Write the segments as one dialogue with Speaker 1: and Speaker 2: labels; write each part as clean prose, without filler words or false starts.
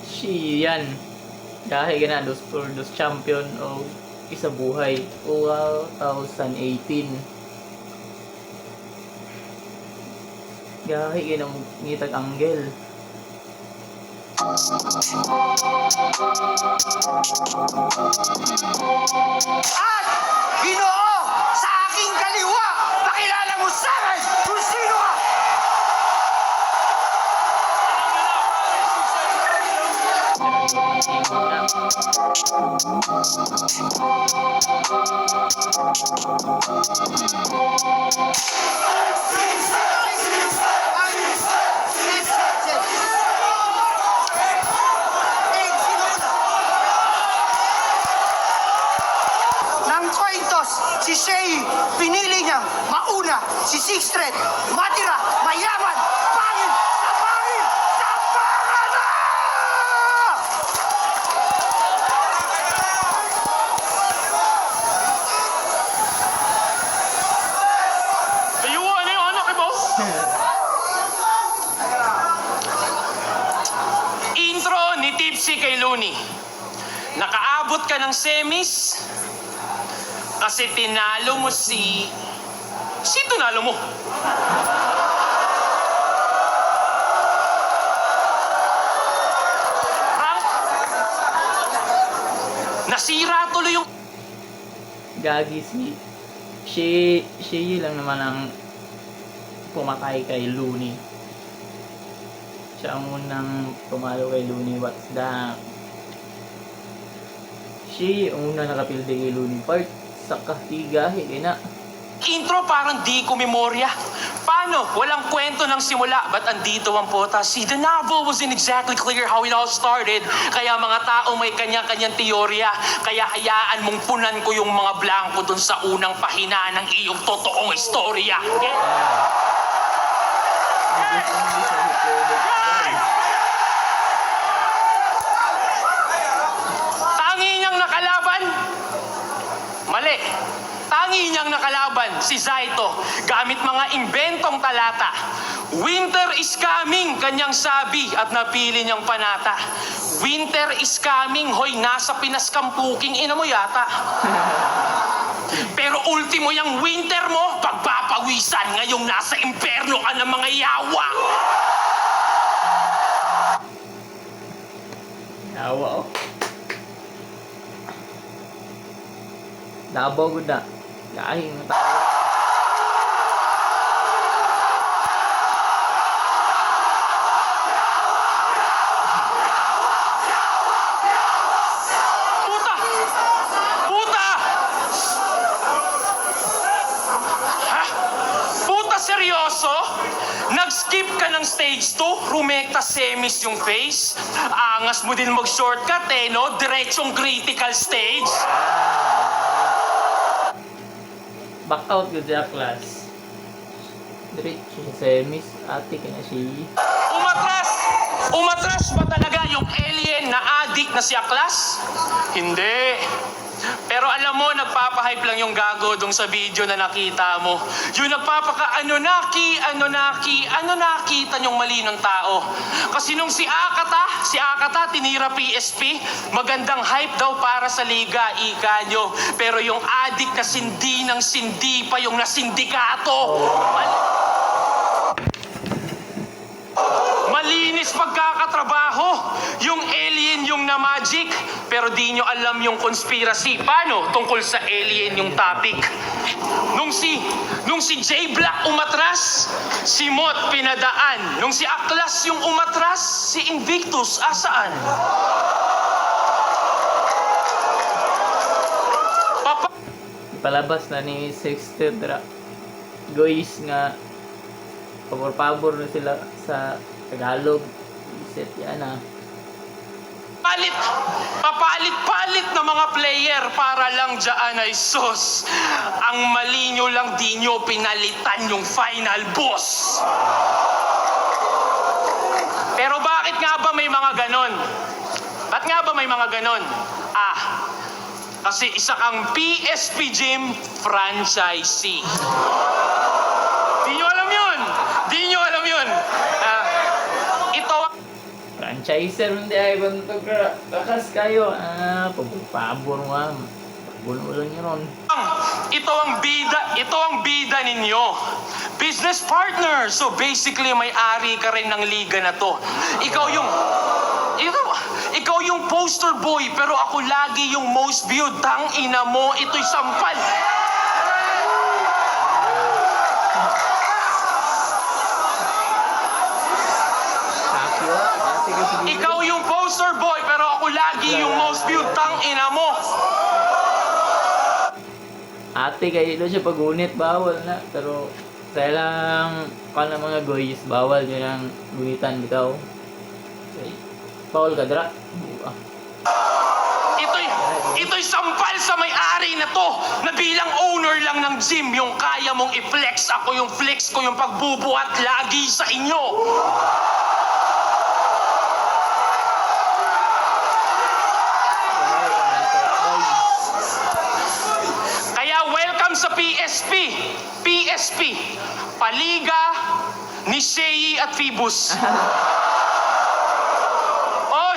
Speaker 1: Si yan. Dahil na dos champion o isa buhay 2018. Dahil ka na ngitag anggel.
Speaker 2: At Ginoo, sa aking kaliwa, pakilala mo sa akin kung sino ka! Nang kwintos, si Shay, pinili niyang mauna si Sixtred, matira, mayaman, pangin, sa pangin, sa parada!
Speaker 3: Ayun, ano kay boss? Intro ni Tipsy kay Looney. Nakaabot ka ng semis kasi tinalo mo si tinalo mo? Frank? Nasira tuloy yung
Speaker 1: Gagi si lang naman ang pumatay kay Looney. Siya ang unang tumalo kay Looney. What's that? Si ang unang nakapilde kay Looney part sa kahtiga na.
Speaker 3: intro parang di ko memorya. Paano? Walang kwento ng simula. Ba't andito ang pota? See, the novel wasn't exactly clear how it all started. Kaya mga tao may kanya-kanyang teorya. Kaya hayaan mong punan ko yung mga blanco dun sa unang pahina ng iyong totoong istorya. Okay? Tangi niyang nakalaban? Mali. Tangi niyang nakalaban si Zaito gamit mga imbentong talata. Winter is coming, kanyang sabi at napili niyang panata. Winter is coming, hoy, nasa Pinas Kampuking, ina mo yata. Pero ultimo yung winter mo, pagpapawisan ngayong nasa imperno ka ng mga yawa.
Speaker 1: Yawa oh. Davao gud na. Kahing tayo.
Speaker 3: Puta! Puta! Ha? Puta, seryoso? Nag-skip ka ng stage 2, rumekta semis yung face. Angas mo din mag-shortcut no? Diretsong critical stage.
Speaker 1: Back out gud sa class. Diretso sa semis, ate ka na si.
Speaker 3: Umatras! Umatras ba talaga yung alien na addict na si Aklas? Hindi. Pero alam mo, nagpapahype lang yung gago dong sa video na nakita mo. Yung ano nakita niyong mali ng tao. Kasi nung si Akata tinira PSP, magandang hype daw para sa liga, ika nyo. Pero yung addict na sindi ng sindi pa yung nasindikato. Malinis pagkakatrabaho. Yung alien yung na magic, pero di nyo alam yung conspiracy. Paano? Tungkol sa alien yung topic. Nung si J Black umatras, si Mot pinadaan. Nung si Aklas yung umatras, si Invictus asaan?
Speaker 1: Palabas na ni Sexted Guys nga pabor-pabor na sila sa Tagalog. Iset yan
Speaker 3: Papalit-palit na mga player para lang dyan ay sus. Ang mali nyo lang, di nyo pinalitan yung final boss. Pero bakit nga ba may mga ganon? Ba't nga ba may mga ganon? Kasi isa kang PSP Gym franchisee. Di nyo alam yun. Ito
Speaker 1: franchiser hindi ay banto ka. Bakas kayo. Pabor mo ah. Bulo nyo ron.
Speaker 3: Ito ang bida ninyo. Business partner. So basically, may-ari ka rin ng liga na to. Ikaw yung poster boy, pero ako lagi yung most viewed. Tang ina mo, ito'y sampal. Ikaw yung poster boy, pero ako lagi yung most viewed. Tang ina mo.
Speaker 1: Ate kayo doon siya pag-unit, bawal na. Pero saya lang ka ng mga guys, bawal nyo lang gunitan bitaw. Okay. Bawal ka, dra.
Speaker 3: Ito'y sampal sa may-ari na to na bilang owner lang ng gym yung kaya mong i-flex. Ako yung flex ko yung pagbubuhat lagi sa inyo. Kaya welcome sa PSP. PSP. Paliga ni Shei at Phoebus.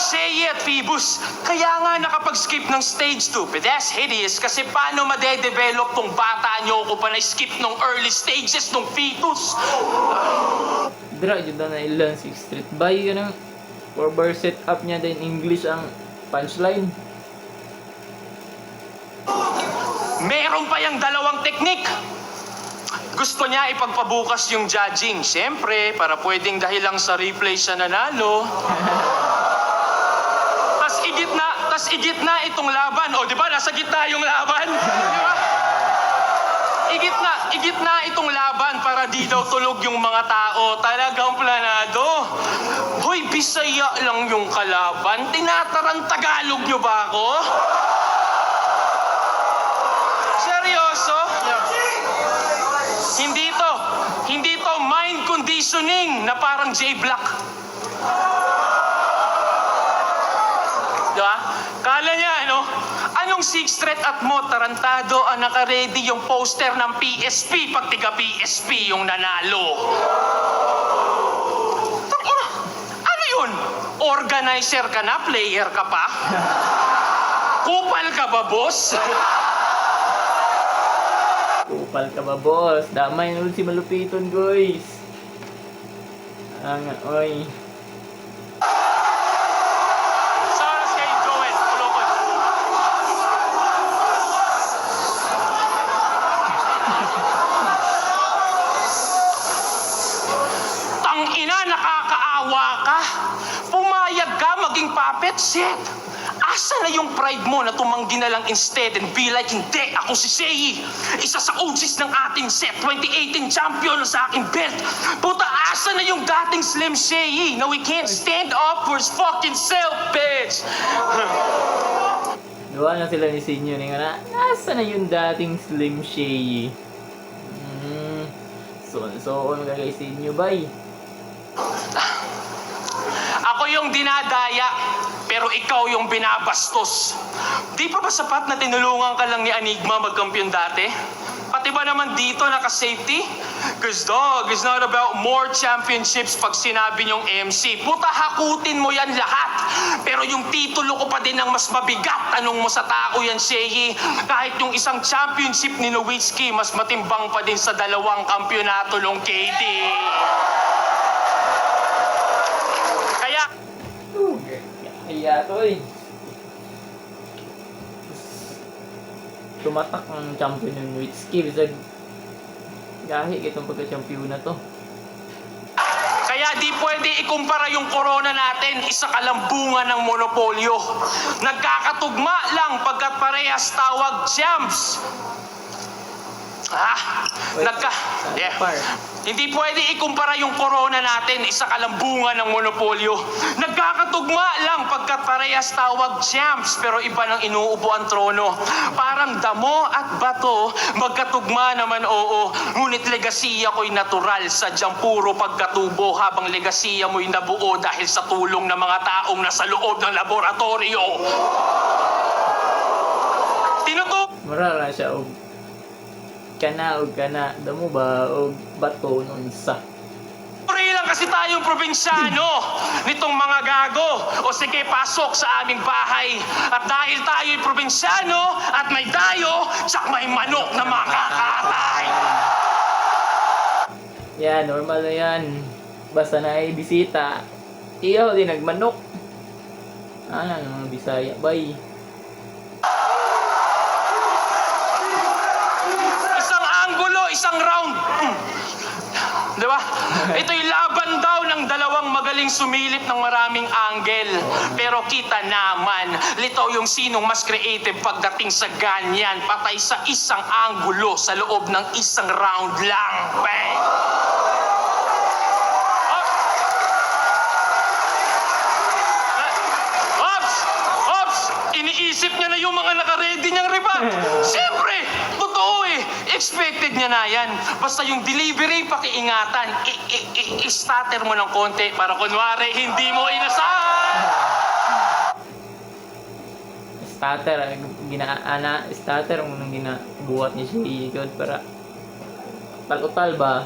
Speaker 3: Shea at Phoebus. Kaya nga nakapag-skip ng stage 2. But that's hideous kasi paano madedevelop tong bata nyo kung pa na-skip ng early stages ng fetus?
Speaker 1: Dra, dyan na ilan 6th Street. Bay ka ng 4-bar setup niya din English ang punchline.
Speaker 3: Meron pa yung dalawang teknik. Gusto niya ipagpabukas yung judging. Siyempre, para pwedeng dahil lang sa replay siya nanalo. Tas igitna itong laban. O, di ba? Nasa gitna yung laban. Di ba? Igitna itong laban para di daw tulog yung mga tao. Talagang planado. Hoy, Bisaya lang yung kalaban. Tinatarang Tagalog nyo ba ako? Seryoso? Hindi to mind conditioning na parang J-Block. Diba? Kala niya, anong 6th Street at mo, tarantado ang naka-ready yung poster ng PSP pag tiga PSP yung nanalo. Ano yun? Organizer ka na? Player ka pa? Kupal ka ba, boss?
Speaker 1: Kupal ka ba, boss? Damay na ulit si Malupiton, guys. Oy.
Speaker 3: Puppet shit! Asa na yung pride mo na tumanggi na lang instead and be like, hindi, ako si Sei. Isa sa OGs ng ating set, 2018 champion na sa aking belt. Puta, asa na yung dating Slim Sei na we can't stand up for his fucking self, bitch!
Speaker 1: Gawa na sila ni Sinyo nga nasa na yung dating Slim Shady? So, ano kagay Sinyo, bay?
Speaker 3: Ako yung dinadaya, pero ikaw yung binabastos. Di pa ba sapat na tinulungan ka lang ni Enigma magkampiyon dati? Pati ba naman dito naka-safety? Cause dog, it's not about more championships pag sinabi niyong MC. Puta, hakutin mo yan lahat. Pero yung titulo ko pa din ang mas mabigat. Tanong mo sa tao yan, Shei. Kahit yung isang championship ni Nowitzki, mas matimbang pa din sa dalawang kampyonato ng KD.
Speaker 1: Kaya to eh. Tumatak ang champion ng Nowitzki. Bisag gahi itong pagka-champion na to.
Speaker 3: Kaya di pwede ikumpara yung corona natin, isa kalambungan ng monopolyo. Nagkakatugma lang pagkat parehas tawag champs. Hindi pwede ikumpara yung corona natin, isa kalambungan ng monopolyo. Nagkakatugma lang pagkat parehas tawag champs, pero iba ng inuupo ang trono. Parang damo at bato, magkatugma naman oo. Ngunit legasiya ko'y natural, sadyang puro pagkatubo, habang legasiya mo'y nabuo dahil sa tulong ng mga taong nasa loob ng laboratorio.
Speaker 1: Marara siya og kana damo ba og bato nun sa.
Speaker 3: Puri lang kasi tayong probinsyano nitong mga gago. O sige, pasok sa aming bahay. At dahil tayo'y probinsyano at may dayo, tsak may manok na makakatay.
Speaker 1: Yan, normal na yan. Basta na ay bisita, iyaw din nagmanok. Ano, mga Bisaya, bay.
Speaker 3: Isang anggulo, isang round. Di ba? Ito'y laban daw ng dalawang magaling sumilip ng maraming angle. Pero kita naman, litaw yung sinong mas creative pagdating sa ganyan. Patay sa isang anggulo sa loob ng isang round lang. Bang! Iniisip niya na yung mga naka-ready niyang riba. Siyempre, totoo eh. Expected niya na yan. Basta yung delivery, pakiingatan. I-stutter mo ng konti para kunwari hindi mo inasahan.
Speaker 1: Starter mo nang ginabuhat ni si God para tal ba?